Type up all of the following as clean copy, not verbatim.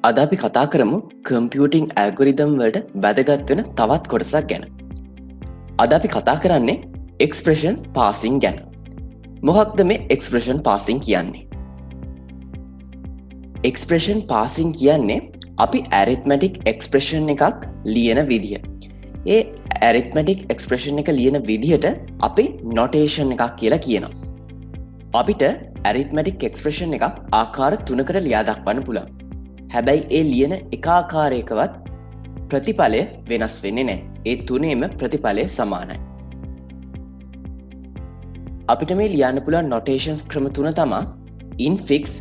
අද අපි කතා කරමු කම්පියුටිං ඇල්ගොරිදම් වලට වැදගත් වෙන තවත් කොටසක් ගැන. අද අපි කතා කරන්නේ එක්ස්ප්‍රෙෂන් පාසිං ගැන. මොකක්ද මේ එක්ස්ප්‍රෙෂන් පාසිං කියන්නේ? එක්ස්ප්‍රෙෂන් පාසිං කියන්නේ අපි ඇරිත්මැටික් එක්ස්ප්‍රෙෂන් එකක් ලියන විදිහ. ඒ ඇරිත්මැටික් එක්ස්ප්‍රෙෂන් එක ලියන විදිහට අපි නොටේෂන් එකක් කියලා කියනවා. අපිට ඇරිත්මැටික් එක්ස්ප්‍රෙෂන් එකක් ආකාර 3කට ලියා දක්වන්න පුළුවන්. හැබැයි ඒ ලියන එක ආකාරයකවත් ප්‍රතිඵලය වෙනස් වෙන්නේ නැහැ. ඒ තුනේම ප්‍රතිඵලය සමානයි. අපිට මේ ලියන්න පුළුවන් නොටේෂන්ස් ක්‍රම තුන තමයි ඉන්ෆික්ස්,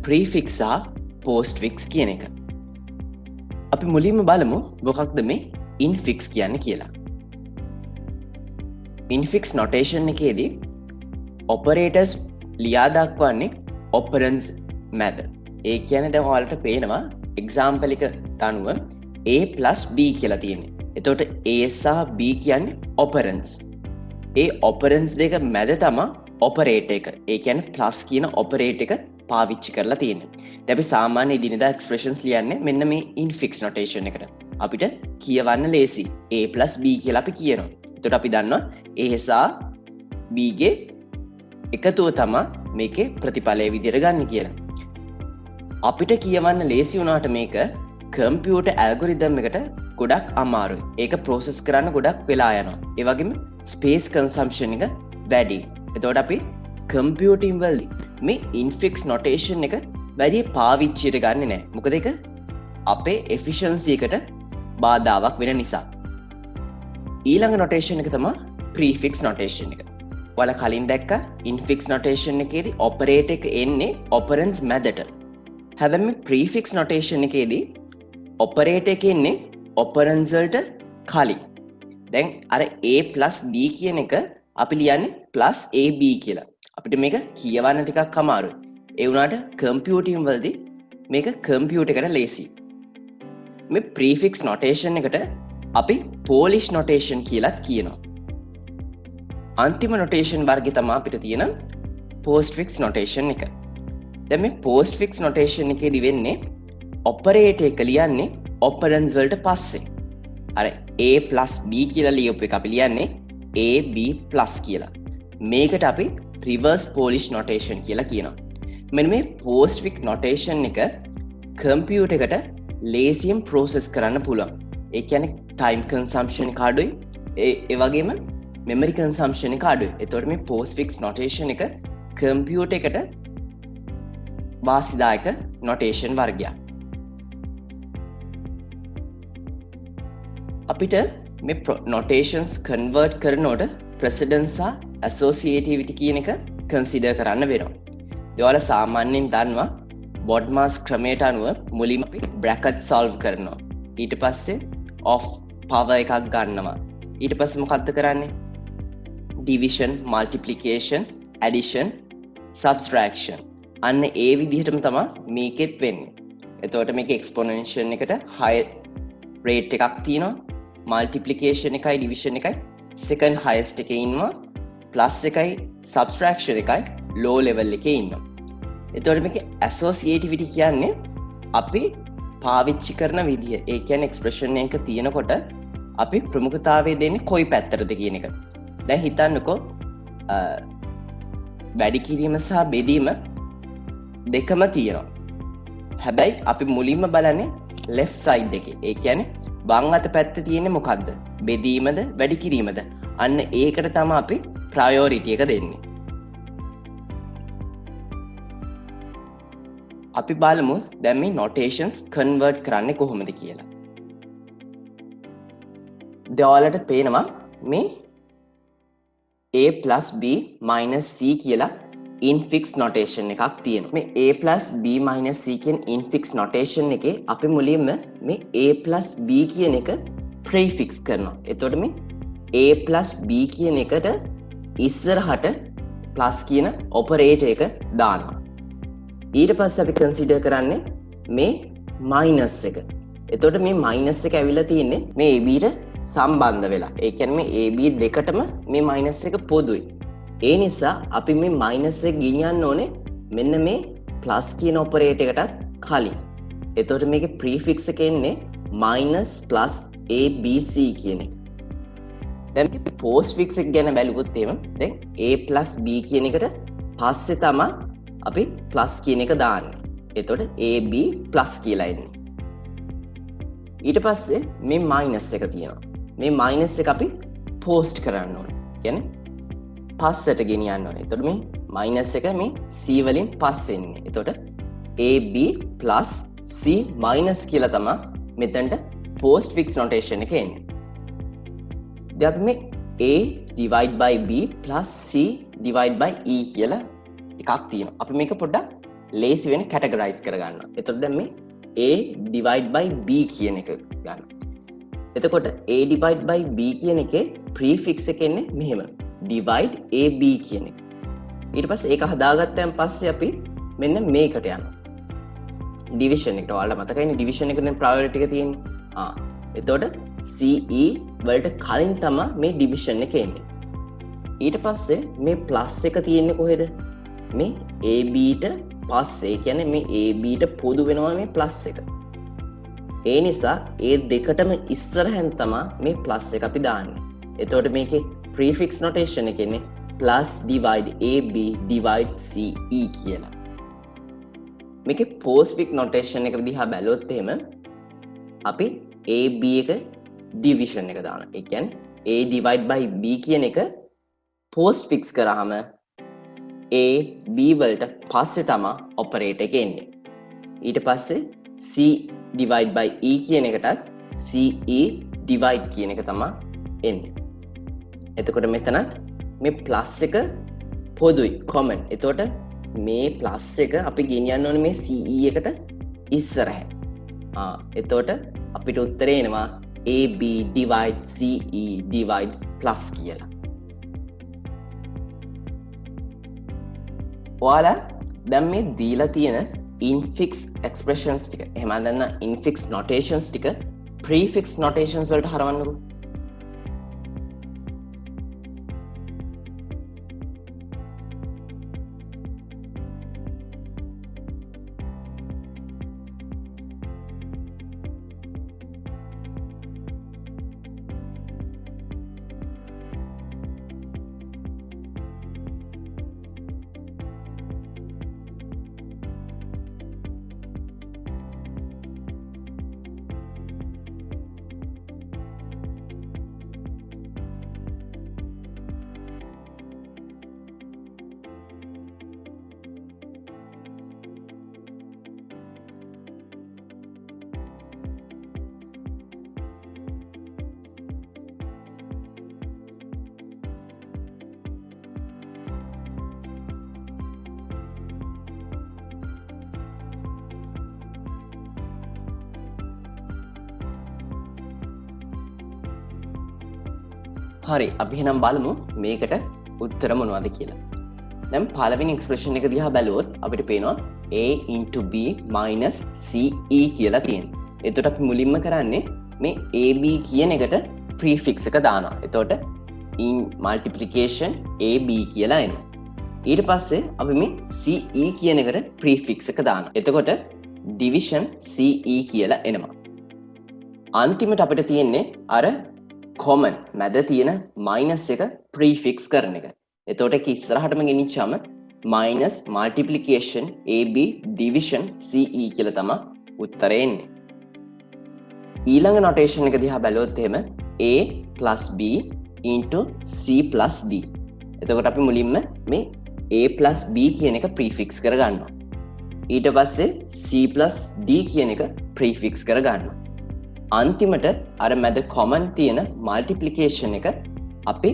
ප්‍රීෆික්ස් සහ පෝස්ට්ෆික්ස් කියන එක. අපි මුලින්ම බලමු මොකක්ද මේ ඉන්ෆික්ස් කියන්නේ කියලා. ඉන්ෆික්ස් නොටේෂන් එකේදී ඔපරේටර්ස් ලියා දක්වන්නේ ඔපරන්ස් මැද. ඒ කියන්නේ දැන් ඔයාලට පේනවා එක්සැම්පල් එකට අනුව a + b කියලා තියෙන්නේ. එතකොට a සහ b කියන්නේ ඔපරන්ස්. ඒ ඔපරන්ස් දෙක මැද තමයි ඔපරේටර් එක. ඒ කියන්නේ ප්ලස් කියන ඔපරේටර් එක පාවිච්චි කරලා තියෙන්නේ. දැන් අපි සාමාන්‍ය ඉදිනදා එක්ස්ප්‍රෙෂන්ස් ලියන්නේ මෙන්න මේ ඉන්ෆික්ස් නොටේෂන් එකට. අපිට කියවන්න ලේසි. a + b කියලා අපි කියනවා. එතකොට අපි දන්නවා a සහ b ගේ එකතුව තමයි මේකේ ප්‍රතිඵලය විදිහට ගන්න කියලා. අපිට කියවන්න ලේසි වුණාට මේක කම්පියුටර් ඇල්ගොරිදම් එකට ගොඩක් අමාරුයි. ඒක ප්‍රොසෙස් කරන්න ගොඩක් වෙලා යනවා. ඒ වගේම ස්පේස් කන්සම්ප්ෂන් එක වැඩි. එතකොට අපි කම්පියුටින් වලදී මේ ඉන්ෆික්ස් නොටේෂන් එක වැඩි පාවිච්චියට ගන්නෙ නැහැ. මොකද ඒක අපේ එෆිෂන්සි එකට බාධාවක් වෙන නිසා. ඊළඟ නොටේෂන් එක තමයි ප්‍රීෆික්ස් නොටේෂන් එක. ඔයාලා කලින් දැක්ක ඉන්ෆික්ස් නොටේෂන් එකේදී ඔපරේටර් එක එන්නේ ඔපරන්ස් මැදට. හැබැයි මේ ප්‍රීෆික්ස් නොටේෂන් එකේදී ඔපරේටර් එක එන්නේ ඔපරන්ස් වලට කලින්. දැන් අර a + b කියන එක අපි ලියන්නේ +ab කියලා. අපිට මේක කියවන්න ටිකක් අමාරුයි. ඒ වුණාට කම්පියුටින් වලදී මේක කම්පියුටර් එකට ලේසි. මේ ප්‍රීෆික්ස් නොටේෂන් එකට අපි පෝලිෂ් නොටේෂන් කියලාත් කියනවා. අන්තිම නොටේෂන් වර්ගය තමයි අපිට තියෙන පෝස්ට්ෆික්ස් නොටේෂන් එක. දැන් මේ පෝස්ට්ෆික්ස් නොටේෂන් එකේදී වෙන්නේ ඔපරේටර් එක ලියන්නේ ඔපරන්ස් වලට පස්සේ. අර a + b කියලා ලියපු එක අපි ලියන්නේ ab + කියලා. මේකට අපි රිවර්ස් පෝලිෂ් නොටේෂන් කියලා කියනවා. මෙන්න මේ පෝස්ට්ෆික්ස් නොටේෂන් එක කම්පියුටර් එකට ලේසියෙන් ප්‍රොසෙස් කරන්න පුළුවන්. ඒ කියන්නේ ටයිම් කන්සම්ප්ෂන් එක අඩුයි. ඒ වගේම මෙමරි කන්සම්ප්ෂන් එක අඩුයි. එතකොට මේ පෝස්ට්ෆික්ස් නොටේෂන් එක කම්පියුටර් එකට වාසිදායක නොටේෂන් වර්ගයක්. අපිට මේ නොටේෂන්ස් කන්වර්ට් කරනකොට ප්‍රෙසිඩන්ස් සහ ඇසෝසියේටිවිටි කියන එක කන්සිඩර් කරන්න වෙනවා. ඔයාලා සාමාන්‍යයෙන් දන්නවා බොඩ්මාස් ක්‍රමයට අනුව මුලින්ම අපි බ්‍රැකට් සෝල්ව් කරනවා. ඊට පස්සේ ඔෆ් පවර් එකක් ගන්නවා. ඊට පස්සේ මොකක්ද කරන්නේ? Division, multiplication, addition, subtraction. අන්න ඒ විදිහටම තමයි මේකෙත් වෙන්නේ. එතකොට මේක එක්ස්පොනෙන්ෂන් එකට හයි රේට් එකක් තියෙනවා. මල්ටිප්ලිකේෂන් එකයි ඩිවිෂන් එකයි සෙකන්ඩ් හයියස්ට් එකේ ඉන්නවා. ප්ලස් එකයි සබ්ස්ට්‍රැක්ෂන් එකයි ලෝ ලෙවල් එකේ ඉන්නවා. එතකොට මේක ඇසෝසියේටිවිටි කියන්නේ අපි පාවිච්චි කරන විදිය. ඒ කියන්නේ එක්ස්ප්‍රෙෂන් එක තියෙනකොට අපි ප්‍රමුඛතාවය දෙන්නේ කොයි පැත්තටද කියන එක. දැන් හිතන්නකෝ වැඩි කිරීම සහ බෙදීම දෙකම තියෙනවා. හැබැයි අපි මුලින්ම බලන්නේ left side එකේ. ඒ කියන්නේ වම් අත පැත්තේ තියෙන්නේ මොකද්ද? බෙදීමද වැඩි කිරීමද? අන්න ඒකට තමයි අපි priority එක දෙන්නේ. අපි බලමු දැන් මේ notations convert කරන්නේ කොහොමද කියලා. ඔයාලට පේනවා මේ a + b - c කියලා ඉන්ෆික්ස් නොටේෂන් එකක් තියෙනවා. මේ a + b - c කියන ඉන්ෆික්ස් නොටේෂන් එකේ අපි මුලින්ම මේ a + b කියන එක ප්‍රීෆික්ස් කරනවා. එතකොට මේ a + b කියන එකට ඉස්සරහට ප්ලස් කියන ඔපරේටර් එක දානවා. ඊට පස්සේ අපි කන්සිඩර් කරන්නේ මේ මයිනස් එක. එතකොට මේ මයිනස් එක ඇවිල්ලා තියෙන්නේ මේ ab ට සම්බන්ධ වෙලා. ඒ කියන්නේ මේ ab දෙකටම මේ මයිනස් එක පොදුයි. ඒ නිසා අපි මේ මයිනස් එක ගෙනියන්න ඕනේ මෙන්න මේ ප්ලස් කියන ඔපරේටර් එකටත් කලින්. එතකොට මේකේ ප්‍රීෆික්ස් එක එන්නේ minus plus abc කියන එක. දැන් පෝස්ට් ෆික්ස් එක ගැන බැලුවොත් එහෙම දැන් a plus b කියන එකට පස්සේ තමයි අපි plus කියන එක දාන්නේ. එතකොට ab plus කියලා එන්නේ. ඊට පස්සේ මේ minus එක තියෙනවා. මේ minus එක අපි post කරන්න ඕනේ. කියන්නේ පස්සට ගෙනියන්න ඕනේ. එතකොට මේ minus එක මේ c වලින් පස්සේ එන්නේ. එතකොට ab plus c minus කියලා තමයි මෙතනට post fix notation එක එන්නේ. දැන් අපි මේ a divide by b plus c divide by e කියලා එකක් තියෙනවා. අපි මේක පොඩ්ඩක් ලේසි වෙන categorize කරගන්නවා. එතකොට දැන් මේ a divide by b කියන එක ගන්න. එතකොට a divide by b කියන එකේ prefix එක එන්නේ මෙහෙම. divide ab කියන එක. ඊට පස්සේ ඒක හදාගත්තන් පස්සේ අපි මෙන්න මේකට යනවා. division එකට. ඔයාලට මතකයිනේ division එකේ priority එක තියෙන්නේ. එතකොට CE වලට කලින් තමයි මේ division එක එන්නේ. ඊට පස්සේ මේ plus එක තියෙන්නේ කොහෙද? මේ AB ට පස්සේ. ඒ කියන්නේ මේ AB ට පොදු වෙනවා මේ plus එක. ඒ නිසා ඒ දෙකටම ඉස්සරහෙන් තමයි මේ plus එක අපි දාන්නේ. එතකොට මේකේ prefix notation එක එන්නේ plus divide AB divide CE කියලා. මේකේ postfix notation එක දිහා බැලුවොත් එහෙම අපි AB එක division එක දානවා. ඒ කියන්නේ A divide by B කියන එක postfix කරාම A B වලට පස්සේ තමයි operator එක එන්නේ. ඊට පස්සේ C divide by E කියන එකටත් CE divide කියන එක තමයි එන්නේ. එතකොට මෙතනත් මේ plus එක පොදුයි common. එතකොට මේ plus එක අපි ගෙනියන්න ඕනේ මේ CE එකට ඉස්සරහ. එතකොට අපිට උත්තරේ එනවා AB divide CE divide plus කියලා. ඔයාලා දැන් මේ දීලා තියෙන infix expressions ටික එහෙම නැත්නම් infix notations ටික prefix notations වලට හරවන්නකෝ. හරි අපි එහෙනම් බලමු මේකට උත්තර මොනවද කියලා. දැන් පළවෙනි එක්ස්ප්‍රෙෂන් එක දිහා බැලුවොත් අපිට පේනවා a * b - ce කියලා තියෙනවා. එතකොට අපි මුලින්ම කරන්නේ මේ ab කියන එකට prefix එක දානවා. එතකොට in multiplication ab කියලා එනවා. ඊට පස්සේ අපි මේ ce කියන එකට prefix එක දානවා. එතකොට division ce කියලා එනවා. අන්තිමට අපිට තියෙන්නේ අර common මැද තියෙන minus එක prefix කරන එක. එතකොට ඒක ඉස්සරහටම ගෙනිච්චාම minus multiplication AB division CE කියලා තමයි උත්තරේ එන්නේ. ඊළඟ notation එක දිහා බැලුවොත් එහෙම A plus B into C plus D. එතකොට අපි මුලින්ම මේ A plus B කියන එක prefix කරගන්නවා. ඊට පස්සේ C plus D කියන එක prefix කරගන්නවා. අන්තිමට අර මැද common තියෙන multiplication එක අපි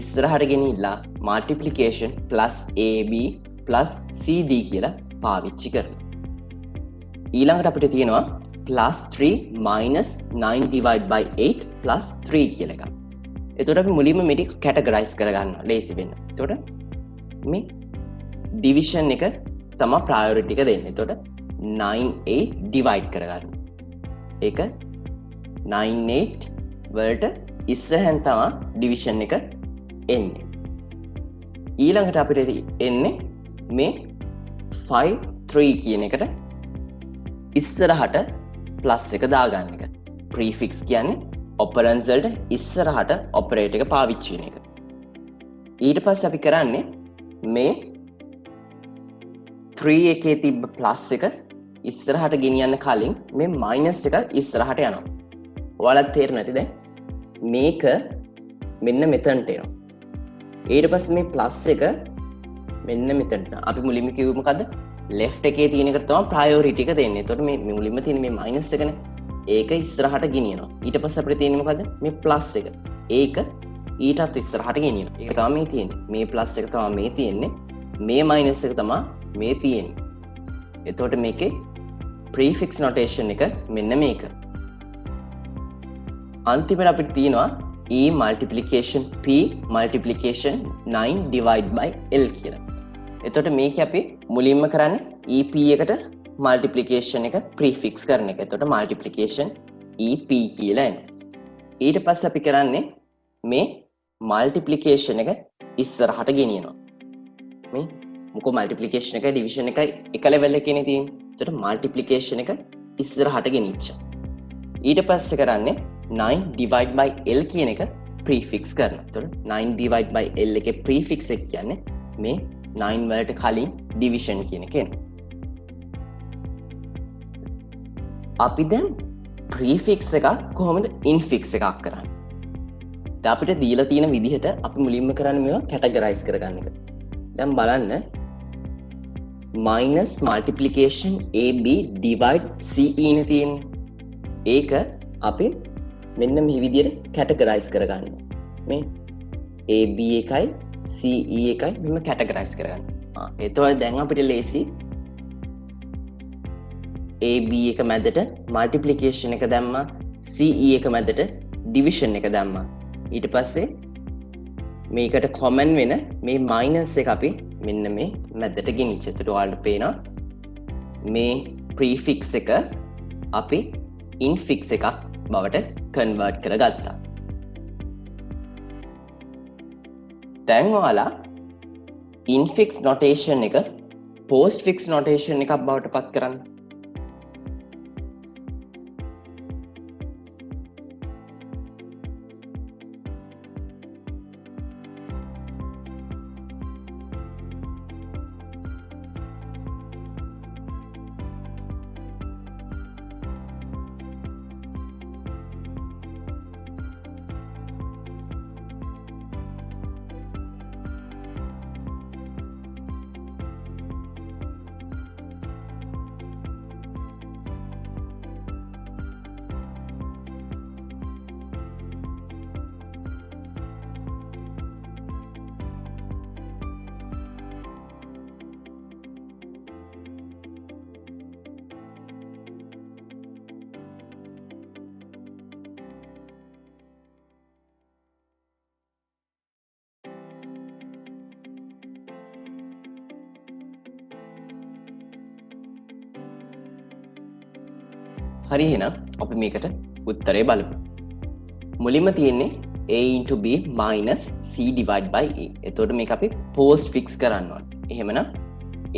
ඉස්සරහට ගෙනිලා multiplication plus AB plus CD කියලා පාවිච්චි කරනවා. ඊළඟට අපිට තියෙනවා plus 3 minus 9 divided by 8 plus 3 කියලා එකක්. එතකොට අපි මුලින්ම මේක categorize කරගන්නවා ලේසි වෙන්න. එතකොට මේ division එක තමයි priority එක දෙන්නේ. එතකොට 9 8 divide කරගන්න. ඒක 9 8 වලට ඉස්සරහෙන් තමයි division එක එන්නේ. ඊළඟට අපිට එන්නේ මේ 5 3 කියන එකට ඉස්සරහට ප්ලස් එක දාගන්න එක. ප්‍රීෆික්ස් කියන්නේ ඔපරන්ස් වලට ඉස්සරහට ඔපරේටර් එක පාවිච්චි වෙන එක. ඊට පස්සේ අපි කරන්නේ මේ 3 එකේ තිබ්බ ප්ලස් එක ඉස්සරහට ගෙනියන්න කලින් මේ මයිනස් එක ඉස්සරහට යනවා. ඔයාලට තේරෙන්නේ නැති දැන් මේක මෙන්න මෙතනට එනවා. ඊට පස්සේ මේ ප්ලස් එක මෙන්න මෙතනට. අපි මුලින්ම කිව්වේ මොකද්ද? left එකේ තියෙන එකට තමයි priority එක දෙන්නේ. එතකොට මේ මුලින්ම තියෙන මේ මයිනස් එකනේ. ඒක ඉස්සරහට ගෙනියනවා. ඊට පස්සේ අපිට තියෙන්නේ මොකද්ද? මේ ප්ලස් එක. ඒක ඊටත් ඉස්සරහට ගෙනියනවා. ඒක තමයි මේ තියෙන්නේ. මේ ප්ලස් එක තමයි මේ තියෙන්නේ. මේ මයිනස් එක තමයි මේ තියෙන්නේ. එතකොට මේකේ prefix notation එක මෙන්න මේක. අන්තිමට අපිට තියෙනවා e multiplication p multiplication 9 divide by l කියලා. එතකොට මේක අපි මුලින්ම කරන්නේ EP එකට multiplication එක prefix කරන එක. එතකොට multiplication EP කියලා එනවා. ඊට පස්සේ අපි කරන්නේ මේ multiplication එක ඉස්සරහට ගෙනියනවා. මේ මොකෝ multiplication එකයි division එකයි එක level එකේනේ තියෙන්නේ. එතකොට multiplication එක ඉස්සරහට ගෙනිච්චා. ඊට පස්සේ කරන්නේ 9 divide by l කියන එක prefix කරනවා. එතකොට 9 divide by l එකේ prefix එක කියන්නේ මේ 9 වලට කලින් division කියන එක එනවා. අපි දැන් prefix එකක් කොහොමද infix එකක් කරන්නේ? දැන් අපිට දීලා තියෙන විදිහට අපි මුලින්ම කරන්නේ මේවා categorize කරගන්න එක. දැන් බලන්න minus multiplication AB divide CE නේ තියෙන්නේ. ඒක අපි මෙන්න මේ විදිහට categorize කරගන්න. මේ AB එකයි CE එකයි මෙන්න categorize කරගන්න. එතකොට දැන් අපිට ලේසි AB එක මැදට multiplication එක දැම්මා, CE එක මැදට division එක දැම්මා. ඊට පස්සේ මේකට common වෙන මේ minus එක අපි මෙන්න මේ මැදට ගෙනිච්ච. එතකොට ඔයාලට පේනවා මේ prefix එක අපි infix එකක් බවට convert කරගත්තා. දැන් ඔයාලා infix notation එක postfix notation එකක් බවට පත් කරන්න. හරි එහෙනම් අපි මේකට උත්තරේ බලමු. මුලින්ම තියෙන්නේ a into b minus c divide by a. එතකොට මේක අපි post fix කරන්න ඕනේ. එහෙමනම්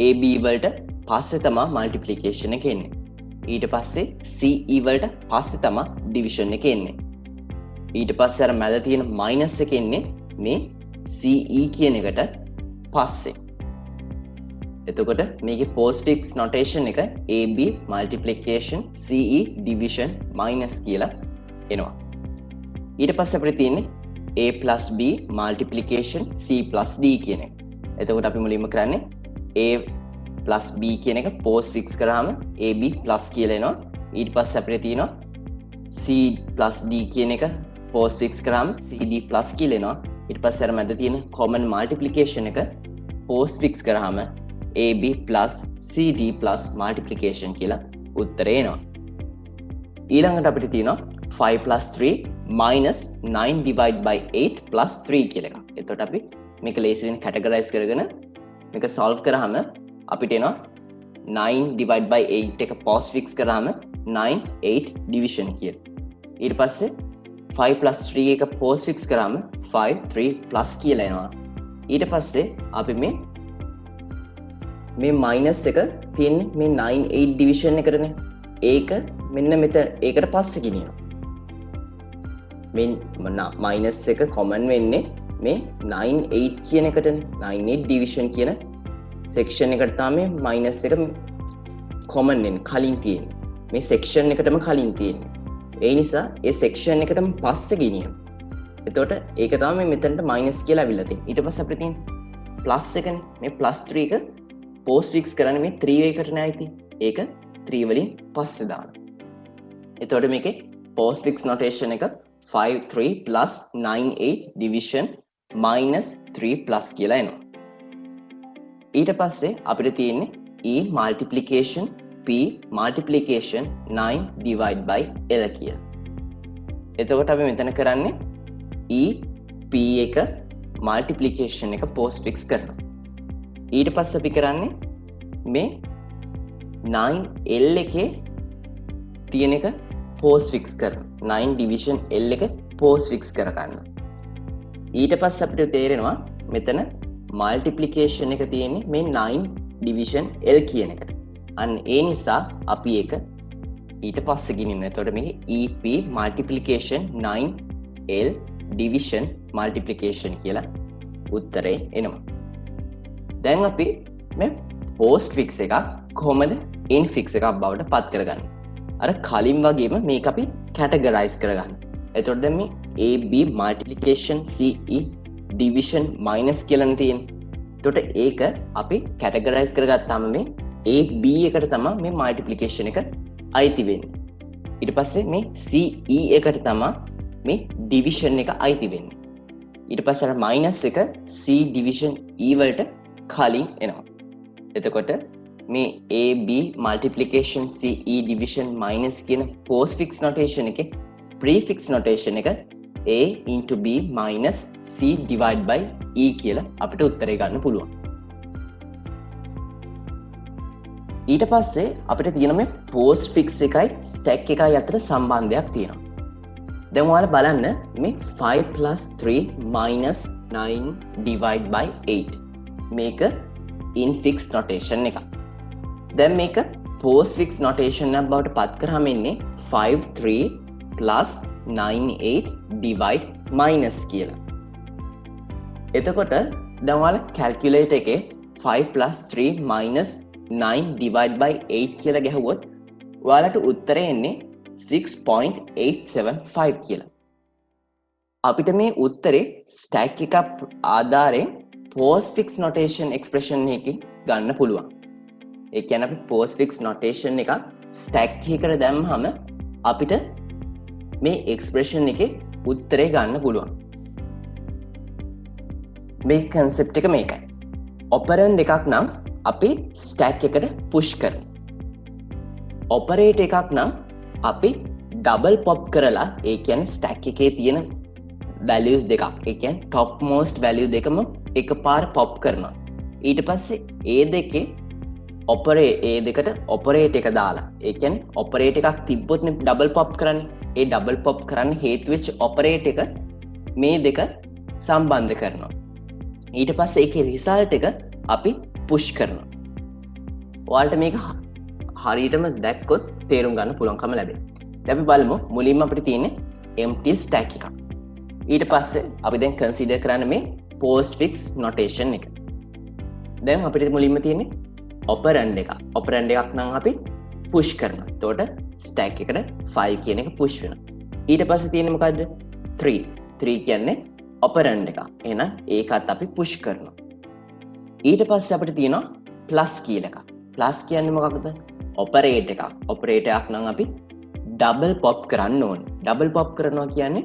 ab වලට පස්සේ තමයි multiplication එක එන්නේ. ඊට පස්සේ ce වලට පස්සේ තමයි division එක එන්නේ. ඊට පස්සේ අර මැද තියෙන minus එක එන්නේ මේ ce කියන එකට පස්සේ. එතකොට මේකේ postfix notation එක AB multiplication CE division minus කියලා එනවා. ඊට පස්සේ අපිට තියෙන්නේ A plus B multiplication C plus D කියන එක. එතකොට අපි මුලින්ම කරන්නේ A plus B කියන එක postfix කරාම AB plus කියලා එනවා. ඊට පස්සේ අපිට තියෙනවා C plus D කියන එක postfix කරාම CD plus කියලා එනවා. ඊට පස්සේ අර මැද තියෙන common multiplication එක postfix කරාම AB plus CD plus multiplication කියලා උත්තරේ එනවා. ඊළඟට අපිට තියෙනවා 5 plus 3 minus 9 divide by 8 plus 3 කියලා එකක්. එතකොට අපි මේක ලේසි වෙන categorize කරගෙන මේක solve කරාම අපිට එනවා 9 divide by 8 එක postfix කරාම 9 8 division කියලා. ඊට පස්සේ 5 plus 3 එක postfix කරාම 5 3 plus කියලා එනවා. ඊට පස්සේ අපි මේ minus එක තියෙන්නේ මේ 9 8 division එකටනේ. ඒක මෙන්න මෙතන ඒකට පස්සේ ගෙනියනවා. මයිනස් එක කොමන් වෙන්නේ මේ 9 8 කියන එකටනේ. 9 8 ඩිවිෂන් කියන සෙක්ෂන් එකට තමයි මයිනස් එක කොමන් වෙන්නේ කලින් තියෙන්නේ. මේ සෙක්ෂන් එකටම කලින් තියෙන්නේ. ඒ නිසා ඒ සෙක්ෂන් එකටම පස්සේ ගෙනියනවා. එතකොට ඒක තමයි මෙතනට මයිනස් කියලා අවිල්ලා තියෙන්නේ. ඊට පස්සේ අපිට තියෙන්නේ ප්ලස් එකනේ. මේ ප්ලස් 3 එක පෝස්ට් ෆික්ස් කරන්නේ මේ 3 එකකට නෑ ඉතින්. ඒක 3 වලින් පස්සේ දානවා. එතකොට මේකේ පෝස්ට් ෆික්ස් නොටේෂන් එක 5 3 plus 9 8 division minus 3 plus කියලා එනවා. ඊට පස්සේ අපිට තියෙන්නේ E multiplication P multiplication 9 divide by L කියලා. එතකොට අපි මෙතන කරන්නේ E P එක multiplication එක post fix කරනවා. ඊට පස්සේ අපි කරන්නේ මේ 9 L එකේ තියෙන එක post fix කරනවා. 9 division L එක post fix කරගන්න. ඊට පස්සේ අපිට තේරෙනවා මෙතන multiplication එක තියෙන්නේ මේ 9 division L කියන එකට. අන්න ඒ නිසා අපි ඒක ඊට පස්සේ ගෙනියනවා. එතකොට මේක EP multiplication 9L division multiplication කියලා උත්තරේ එනවා. දැන් අපි මේ post fix එකක් කොහොමද in fix එකක් බවට පත් කරගන්නේ? අර කලින් වගේම මේක අපි categorize කරගන්න. එතකොට දැන් මේ AB multiplication CE division minus කියලා තියෙන්නේ. එතකොට ඒක අපි categorize කරගත්තාම මේ AB එකට තමයි මේ multiplication එක අයිති වෙන්නේ. ඊට පස්සේ මේ CE එකට තමයි මේ division එක අයිති වෙන්නේ. ඊට පස්සේ අර minus එක C division E වලට කලින් එනවා. එතකොට මේ AB multiplication CE division minus කියන postfix notation එකේ prefix notation එක A into B minus C divide by E කියලා අපිට උත්තරේ ගන්න පුළුවන්. ඊට පස්සේ අපිට තියෙන මේ postfix එකයි stack එකයි අතර සම්බන්ධයක් තියෙනවා. දැන් ඔයාලා බලන්න මේ 5 plus 3 minus 9 divide by 8 මේක infix notation එකක්. දැන් මේක postfix notation එකක් බවට පත් කරාම ඉන්නේ 5 3 plus 9 8 divide minus කියලා. එතකොට දැන් ඔයාලා calculator එකේ 5 plus 3 minus 9 divide by 8 කියලා ගැහුවොත් ඔයාලට උත්තරේ එන්නේ 6.875 කියලා. අපිට මේ උත්තරේ stack එක ආධාරයෙන් postfix notation expression එකකින් ගන්න පුළුවන්. ඒ කියන්නේ අපි postfix notation එක stack එකකට දැම්මම අපිට මේ expression එකේ උත්තරේ ගන්න පුළුවන්. මේ concept එක මේකයි. operand එකක් නම් අපි stack එකට push කරනවා. operate එකක් නම් අපි double pop කරලා ඒ කියන්නේ stack එකේ තියෙන values දෙකක් ඒ කියන්නේ top most value දෙකම එකපාර pop කරනවා. ඊට පස්සේ ඒ දෙකේ ඒ දෙකට operate එක දාලා ඒ කියන්නේ operate එකක් තිබ්බොත් නේ double pop කරන්නේ. ඒ double pop කරන්න හේතු වෙච්ච operate එක මේ දෙක සම්බන්ධ කරනවා. ඊට පස්සේ ඒකේ result එක අපි push කරනවා. ඔයාලට මේක හරියටම දැක්කොත් තේරුම් ගන්න පුළුවන්කම ලැබෙනවා. දැන් අපි බලමු මුලින්ම අපිට තියෙන්නේ empty stack එකක්. ඊට පස්සේ අපි දැන් consider කරන්න මේ postfix notation එක. දැන් අපිට මුලින්ම තියෙන්නේ operand එක. operand එකක් නම් අපි push කරනවා. එතකොට stack එකට 5 කියන එක push වෙනවා. ඊට පස්සේ තියෙන්නේ මොකද්ද? 3. 3 කියන්නේ operand එක. එහෙනම් ඒකත් අපි push කරනවා. ඊට පස්සේ අපිට තියෙනවා plus කියලා එකක්. plus කියන්නේ මොකක්ද? operate එකක්. operate එකක් නම් අපි double pop කරන්න ඕනේ. double pop කරනවා කියන්නේ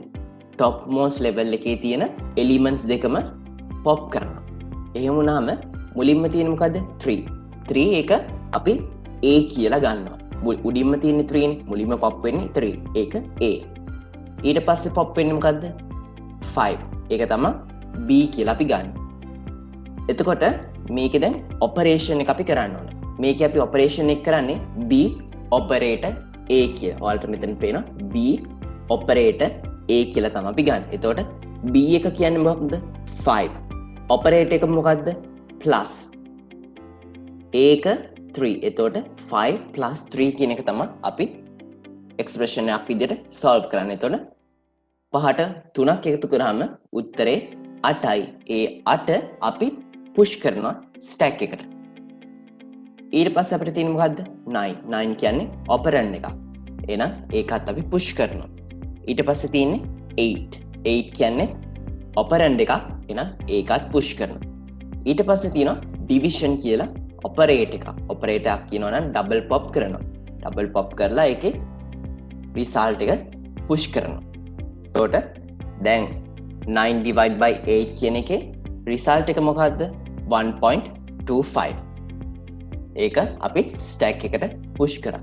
top most level එකේ තියෙන elements දෙකම pop කරනවා. එහෙම වුණාම මුලින්ම තියෙන මොකද්ද? 3. 3 එක අපි A කියලා ගන්නවා. උඩින්ම තියෙන 3 නේ. මුලින්ම pop වෙන්නේ 3. ඒක A. ඊට පස්සේ pop වෙන්නේ මොකද්ද? 5. ඒක තමයි B කියලා අපි ගන්න. එතකොට මේකේ දැන් operation එක අපි කරන්න ඕනේ. මේකේ අපි operation එක කරන්නේ B operator A කියලා. ඔයාලට මෙතන පේනවා B operator A කියලා තමයි අපි ගන්න. එතකොට B එක කියන්නේ මොකක්ද? 5. operator එක මොකක්ද? plus. ඒක 3. එතකොට 5 plus 3 කියන එක තමයි අපි එක්ස්ප්‍රෙෂන් එකක් විදිහට සෝල්ව් කරන්න. එතකොට 5ට 3ක් එකතු කරාම උත්තරේ 8යි. ඒ 8 අපි පුෂ් කරනවා ස්ටැක් එකට. ඊට පස්සේ අපිට තියෙන්නේ මොකද්ද? 9. 9 කියන්නේ ඔපරන්ඩ් එකක්. එහෙනම් ඒකත් අපි පුෂ් කරනවා. ඊට පස්සේ තියෙන්නේ 8. 8 කියන්නේ ඔපරන්ඩ් එකක්. එහෙනම් ඒකත් පුෂ් කරනවා. ඊට පස්සේ තියෙනවා ඩිවිෂන් කියලා ඔපරේට් එකක්. ඔපරේට් එකක් කියනවා නම් ඩබල් පොප් කරනවා. ඩබල් පොප් කරලා ඒකේ රිසල්ට් එක පුෂ් කරනවා. එතකොට දැන් 9 divide by 8 කියන එකේ රිසල්ට් එක මොකද්ද? 1.25. ඒක අපි ස්ටැක් එකට පුෂ් කරා.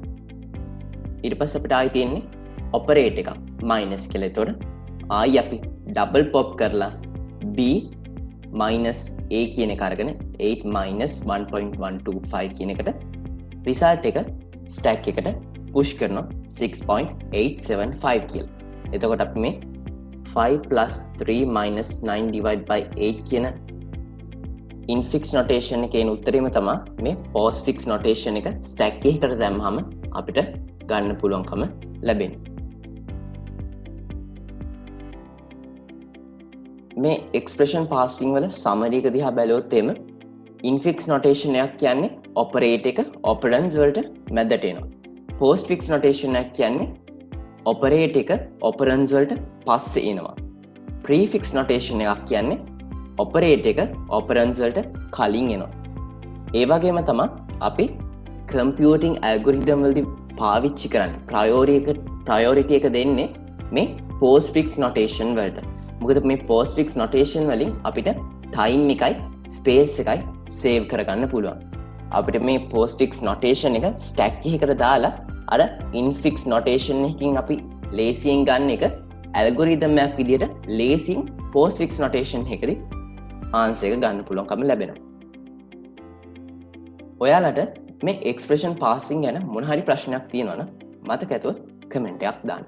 ඊට පස්සේ අපිට ආයි තියෙන්නේ ඔපරේට් එකක් මයිනස් කියලා. එතකොට ආයි අපි ඩබල් පොප් කරලා b minus a කියන එක අරගෙන 8 minus 1.125 කියන එකට රිසල්ට් එක ස්ටැක් එකට පුෂ් කරනවා 6.875 කියලා. එතකොට අපි මේ 5 plus 3 minus 9 divided by 8 කියන infix notation එකේ උත්තරේම තමයි මේ postfix notation එක stack එකකට දැම්මහම අපිට ගන්න පුළුවන්කම ලැබෙන්නේ. මේ expression passing වල summary එක දිහා බැලුවොත් එimhe infix notation එකක් කියන්නේ operate එක operands වලට මැදට එනවා. postfix notation එකක් කියන්නේ operate එක operands වලට පස්සේ එනවා. prefix notation එකක් කියන්නේ operate එක operands වලට කලින් එනවා. ඒ වගේම තමයි අපි computing algorithm වලදී පාවිච්චි කරන්නේ priority එක දෙන්නේ මේ postfix notation වලට. මොකද මේ postfix notation වලින් අපිට time එකයි space එකයි save කරගන්න පුළුවන්. අපිට මේ postfix notation එක stack එකකට දාලා අර infix notation එකකින් අපි ලේසියෙන් ගන්න එක algorithm එකක් විදිහට ලේසියෙන් postfix notation එකකදී ආන්සර් එක ගන්න පුළුවන්කම ලැබෙනවා. ඔයාලට මේ expression passing ගැන මොන හරි ප්‍රශ්නයක් තියෙනවා නම් මතක ඇතුව කමෙන්ට් එකක් දාන්න.